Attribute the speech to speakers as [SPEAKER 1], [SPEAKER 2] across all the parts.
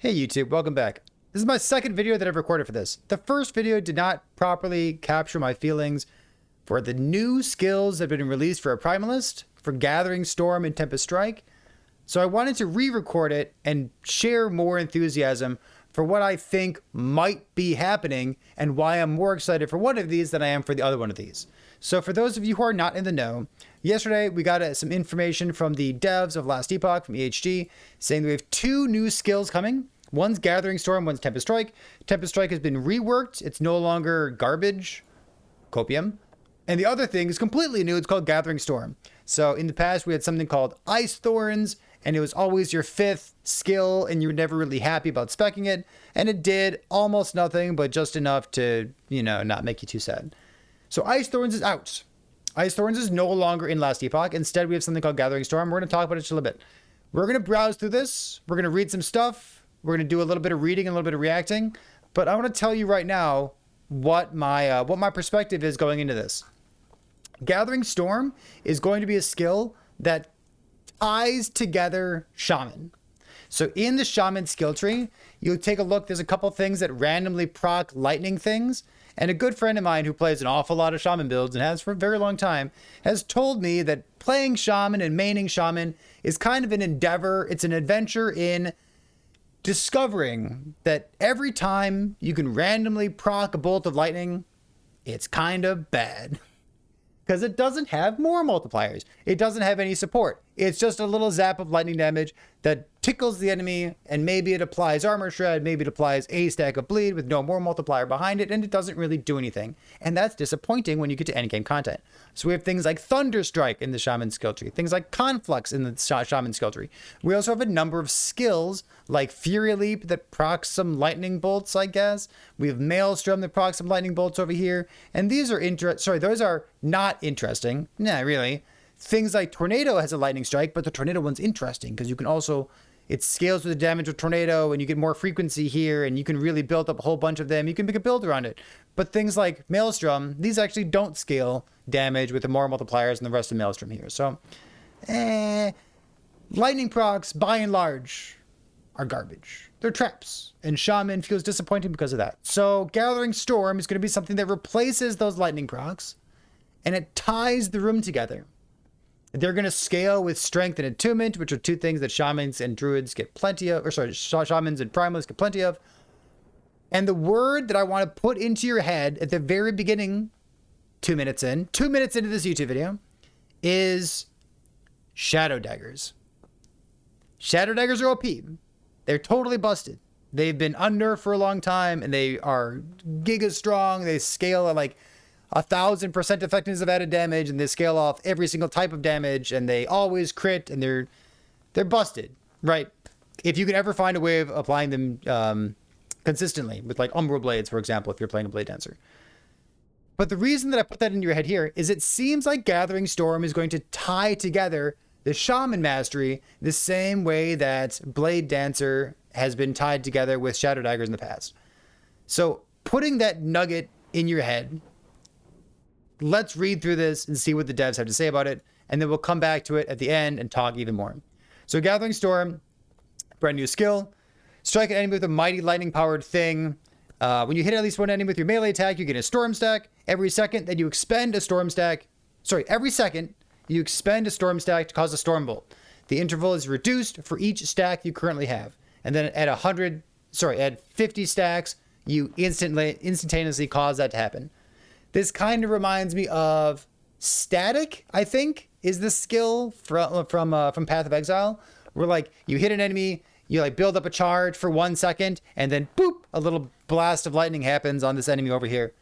[SPEAKER 1] Hey YouTube, welcome back. This is my second video that I've recorded for this. The first video did not properly capture my feelings for the new skills that have been released for a Primalist, for Gathering Storm and Tempest Strike. So I wanted to re-record it and share more enthusiasm for what I think might be happening and why I'm more excited for one of these than I am for the other one of these. So for those of you who are not in the know, yesterday we got some information from the devs of Last Epoch, from EHG, saying that we have two new skills coming. One's Gathering Storm, one's Tempest Strike. Tempest Strike has been reworked. It's no longer garbage, copium. And the other thing is completely new. It's called Gathering Storm. So in the past, we had something called Ice Thorns, and it was always your fifth skill, and you were never really happy about speccing it. And it did almost nothing, but just enough to, not make you too sad. So Ice Thorns is out. Ice Thorns is no longer in Last Epoch. Instead, we have something called Gathering Storm. We're going to talk about it just a little bit. We're going to browse through this. We're going to read some stuff. We're going to do a little bit of reading and a little bit of reacting. But I want to tell you right now what my perspective is going into this. Gathering Storm is going to be a skill that ties together Shaman. So in the Shaman skill tree, you'll take a look. There's a couple things that randomly proc lightning things. And a good friend of mine who plays an awful lot of Shaman builds and has for a very long time has told me that playing Shaman and maining Shaman is kind of an endeavor. It's an adventure in discovering that every time you can randomly proc a bolt of lightning, it's kind of bad. Because it doesn't have more multipliers. It doesn't have any support. It's just a little zap of lightning damage that tickles the enemy, and maybe it applies armor shred, maybe it applies a stack of bleed with no more multiplier behind it, and it doesn't really do anything. And that's disappointing when you get to endgame content. So we have things like Thunder Strike in the Shaman skill tree, things like Conflux in the Shaman skill tree. We also have a number of skills like Fury Leap that procs some lightning bolts, I guess. We have Maelstrom that procs some lightning bolts over here. And these are those are not interesting. Nah, really. Things like Tornado has a lightning strike, but the Tornado one's interesting because you can also, it scales with the damage of Tornado and you get more frequency here and you can really build up a whole bunch of them. You can make a build around it. But things like Maelstrom, these actually don't scale damage with the more multipliers and the rest of Maelstrom here. So, lightning procs, by and large, are garbage. They're traps. And Shaman feels disappointing because of that. So Gathering Storm is going to be something that replaces those lightning procs and it ties the room together. They're going to scale with Strength and Attunement, which are two things that Shamans and Druids get plenty of, Shamans and Primalists get plenty of. And the word that I want to put into your head at the very beginning, 2 minutes into this YouTube video, is Shadow Daggers. Shadow Daggers are OP. They're totally busted. They've been under for a long time, and they are giga strong. They scale at like 1,000% effectiveness of added damage, and they scale off every single type of damage, and they always crit, and they're busted, right? If you can ever find a way of applying them consistently with like Umbral Blades, for example, if you're playing a Blade Dancer. But the reason that I put that in your head here is it seems like Gathering Storm is going to tie together the Shaman mastery the same way that Blade Dancer has been tied together with Shadow Daggers in the past. So putting that nugget in your head, let's read through this and see what the devs have to say about it, and then we'll come back to it at the end and talk even more. So Gathering Storm, brand new skill. Strike an enemy with a mighty lightning-powered thing. When you hit at least one enemy with your melee attack, you get a storm stack. Every second that you expend a storm stack... every second you expend a storm stack to cause a storm bolt. The interval is reduced for each stack you currently have. And then at 50 stacks, you instantaneously cause that to happen. This kind of reminds me of Static, I think, is the skill from Path of Exile, where like you hit an enemy, you like build up a charge for 1 second, and then boop, a little blast of lightning happens on this enemy over here.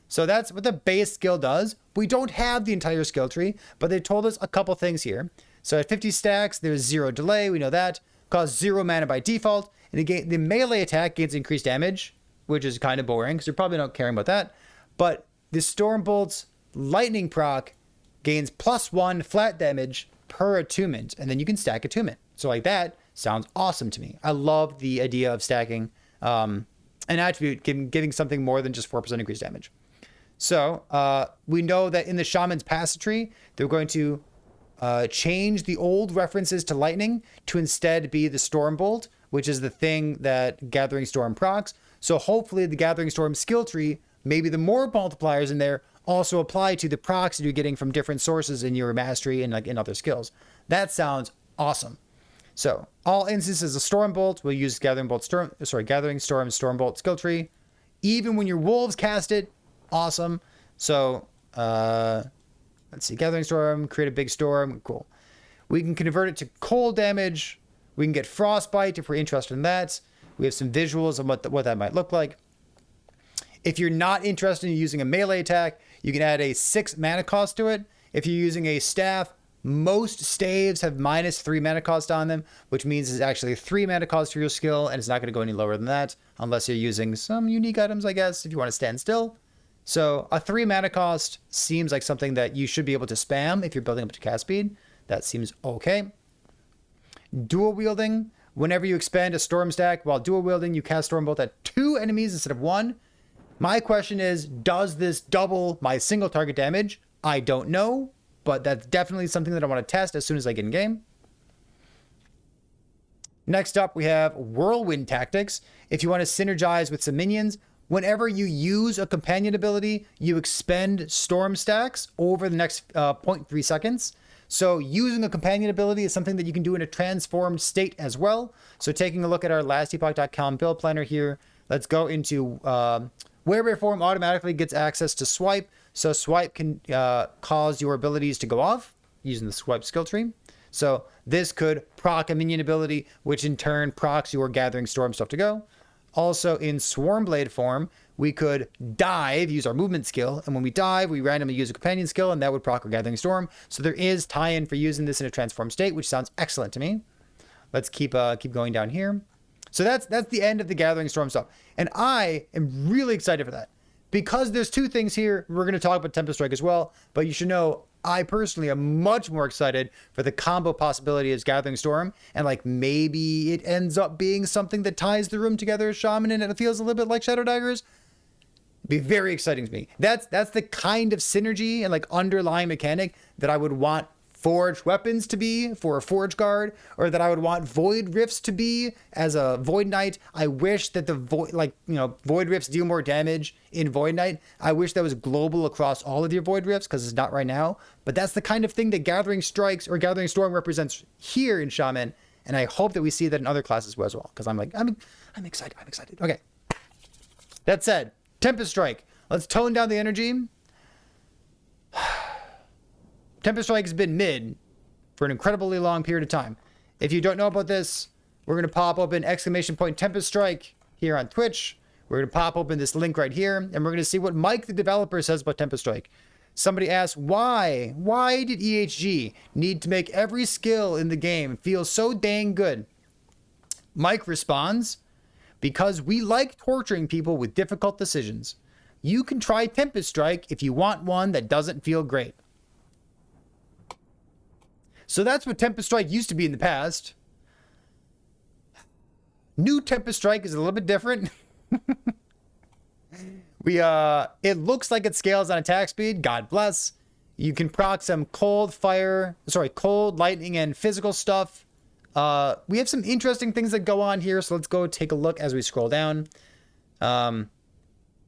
[SPEAKER 1] So that's what the base skill does. We don't have the entire skill tree, but they told us a couple things here. So at 50 stacks, there's 0 delay, we know that. Costs 0 mana by default, and the melee attack gains increased damage, which is kind of boring, because you're probably not caring about that. But the Stormbolt's lightning proc gains +1 flat damage per attunement, and then you can stack attunement. So like that sounds awesome to me. I love the idea of stacking an attribute, giving something more than just 4% increased damage. So we know that in the Shaman's Passage tree, they're going to change the old references to lightning to instead be the Stormbolt, which is the thing that Gathering Storm procs. So hopefully the Gathering Storm skill tree, maybe the more multipliers in there, also apply to the procs that you're getting from different sources in your mastery and like in other skills. That sounds awesome. So all instances of Stormbolt will use Gathering Storm Stormbolt skill tree. Even when your wolves cast it, awesome. So let's see, Gathering Storm, create a big storm, cool. We can convert it to cold damage. We can get Frostbite if we're interested in that. We have some visuals on what that might look like. If you're not interested in using a melee attack, you can add a 6 mana cost to it. If you're using a staff, most staves have -3 mana cost on them, which means it's actually 3 mana cost for your skill, and it's not going to go any lower than that, unless you're using some unique items, I guess, if you want to stand still. So a 3 mana cost seems like something that you should be able to spam if you're building up to cast speed. That seems okay. Dual wielding. Whenever you expand a storm stack while dual wielding, you cast Stormbolt at 2 enemies instead of 1. My question is, does this double my single target damage? I don't know, but that's definitely something that I want to test as soon as I get in game. Next up, we have Whirlwind Tactics. If you want to synergize with some minions, whenever you use a companion ability, you expend storm stacks over the next 0.3 seconds. So using a companion ability is something that you can do in a transformed state as well. So taking a look at our lastepoch.com build planner here, let's go into Werebear form automatically gets access to Swipe. So Swipe can cause your abilities to go off using the Swipe skill tree. So this could proc a minion ability, which in turn procs your Gathering Storm stuff to go. Also in Swarmblade form, we could dive, use our movement skill, and when we dive, we randomly use a companion skill, and that would proc our Gathering Storm. So there is tie-in for using this in a transformed state, which sounds excellent to me. Let's keep going down here. So that's the end of the Gathering Storm stuff. And I am really excited for that. Because there's 2 things here. We're going to talk about Tempest Strike as well. But you should know, I personally am much more excited for the combo possibility as Gathering Storm. And like maybe it ends up being something that ties the room together as Shaman and it feels a little bit like Shadow Daggers. Be very exciting to me. That's the kind of synergy and like underlying mechanic that I would want forged weapons to be for a Forge Guard, or that I would want Void Rifts to be as a Void Knight. I wish that the Void Rifts deal more damage in Void Knight. I wish that was global across all of your Void Rifts, because it's not right now. But that's the kind of thing that Gathering Strikes or Gathering Storm represents here in Shaman, and I hope that we see that in other classes as well. Because I'm excited. I'm excited. Okay. That said, Tempest Strike. Let's tone down the energy. Tempest Strike has been mid for an incredibly long period of time. If you don't know about this, we're going to pop open ! Tempest Strike here on Twitch. We're going to pop open this link right here, and we're going to see what Mike, the developer, says about Tempest Strike. Somebody asked, why? Why did EHG need to make every skill in the game feel so dang good? Mike responds, because we like torturing people with difficult decisions. You can try Tempest Strike if you want one that doesn't feel great. So that's what Tempest Strike used to be in the past. New Tempest Strike is a little bit different. It looks like it scales on attack speed. God bless. You can proc some cold, lightning, and physical stuff. We have some interesting things that go on here, so let's go take a look as we scroll down.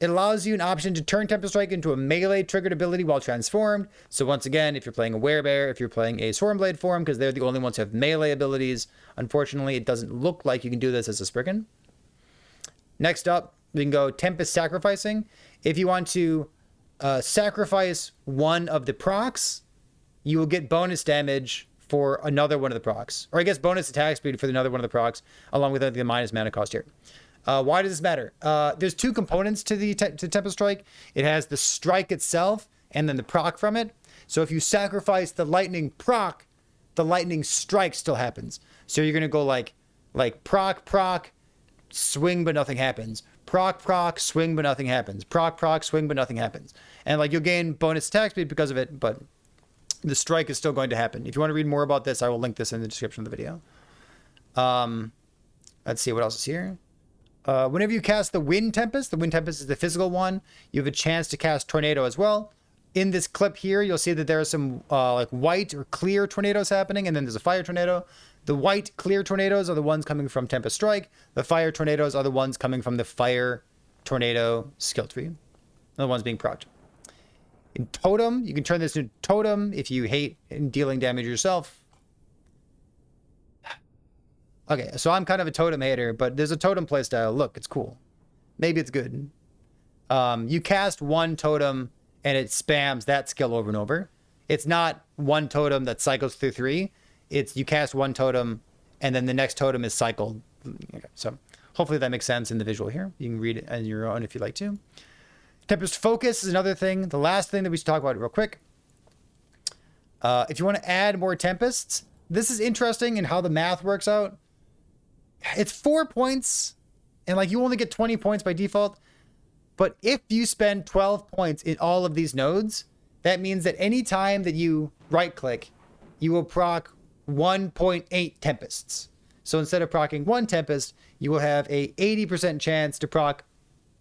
[SPEAKER 1] It allows you an option to turn Tempest Strike into a melee triggered ability while transformed. So once again, if you're playing a Werebear, if you're playing a Swarmblade form, because they're the only ones who have melee abilities, unfortunately, it doesn't look like you can do this as a Spriggan. Next up, we can go Tempest Sacrificing. If you want to sacrifice one of the procs, you will get bonus damage for another one of the procs. Or I guess bonus attack speed for another one of the procs, along with the minus mana cost here. Why does this matter? There's 2 components to the Tempest Strike. It has the strike itself and then the proc from it. So if you sacrifice the lightning proc, the lightning strike still happens. So you're going to go like proc, swing but nothing happens. Proc, swing but nothing happens. Proc, swing but nothing happens. And like you'll gain bonus attack speed because of it, but the strike is still going to happen. If you want to read more about this, I will link this in the description of the video. Let's see what else is here. Whenever you cast the Wind Tempest is the physical one, you have a chance to cast Tornado as well. In this clip here, you'll see that there are some like white or clear tornadoes happening, and then there's a fire tornado. The white clear tornadoes are the ones coming from Tempest Strike. The fire tornadoes are the ones coming from the fire tornado skill tree. The ones being procced. In totem, you can turn this into totem if you hate dealing damage yourself. Okay, so I'm kind of a totem hater, but there's a totem playstyle. Look, it's cool. Maybe it's good. You cast one totem and it spams that skill over and over. It's not one totem that cycles through 3. It's you cast one totem and then the next totem is cycled. Okay, so hopefully that makes sense in the visual here. You can read it on your own if you like to. Tempest Focus is another thing. The last thing that we should talk about real quick. If you want to add more Tempests, this is interesting in how the math works out. It's 4 points, and like you only get 20 points by default. But if you spend 12 points in all of these nodes, that means that any time that you right-click, you will proc 1.8 Tempests. So instead of proccing one Tempest, you will have a 80% chance to proc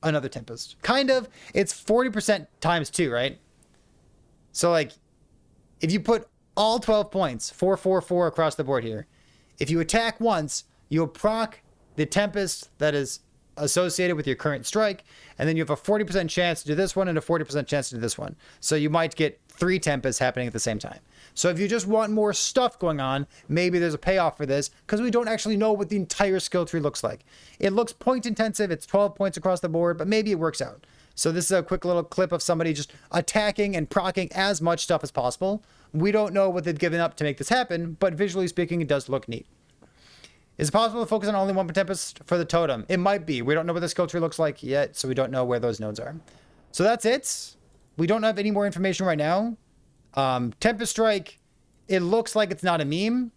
[SPEAKER 1] another Tempest. Kind of. It's 40% times 2, right? So like, if you put all 12 points, 4, 4, 4 across the board here, if you attack once, you'll proc the Tempest that is associated with your current strike, and then you have a 40% chance to do this one and a 40% chance to do this one. So you might get 3 Tempests happening at the same time. So if you just want more stuff going on, maybe there's a payoff for this, because we don't actually know what the entire skill tree looks like. It looks point intensive, it's 12 points across the board, but maybe it works out. So this is a quick little clip of somebody just attacking and proccing as much stuff as possible. We don't know what they've given up to make this happen, but visually speaking, it does look neat. Is it possible to focus on only one Tempest for the totem? It might be. We don't know what the skill tree looks like yet, so we don't know where those nodes are. So that's it. We don't have any more information right now. Tempest Strike, it looks like it's not a meme.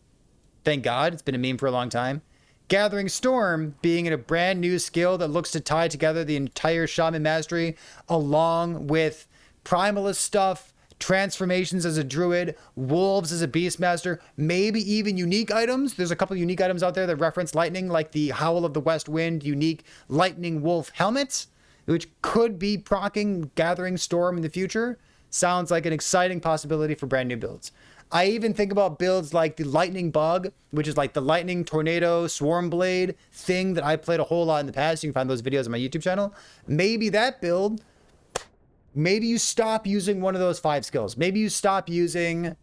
[SPEAKER 1] Thank God. It's been a meme for a long time. Gathering Storm being a brand new skill that looks to tie together the entire Shaman Mastery along with Primalist stuff, transformations as a druid, wolves as a beastmaster, maybe even unique items. There's a couple of unique items out there that reference lightning, like the Howl of the West Wind unique lightning wolf helmet, which could be proccing Gathering Storm in the future. Sounds like an exciting possibility for brand new builds. I even think about builds like the Lightning Bug, which is like the Lightning Tornado Swarm Blade thing that I played a whole lot in the past. You can find those videos on my YouTube channel. Maybe that build, maybe you stop using one of those 5 skills. Maybe you stop using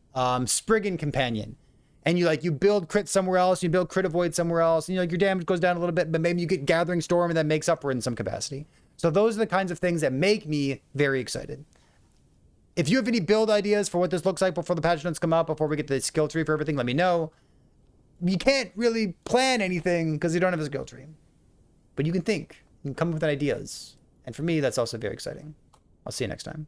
[SPEAKER 1] Spriggan Companion, and you build crit somewhere else, you build crit avoid somewhere else, and your damage goes down a little bit, but maybe you get Gathering Storm and that makes up for it in some capacity. So those are the kinds of things that make me very excited. If you have any build ideas for what this looks like before the patch notes come out, before we get the skill tree for everything, let me know. You can't really plan anything because you don't have a skill tree, but you can think, you can come up with ideas. And for me, that's also very exciting. I'll see you next time.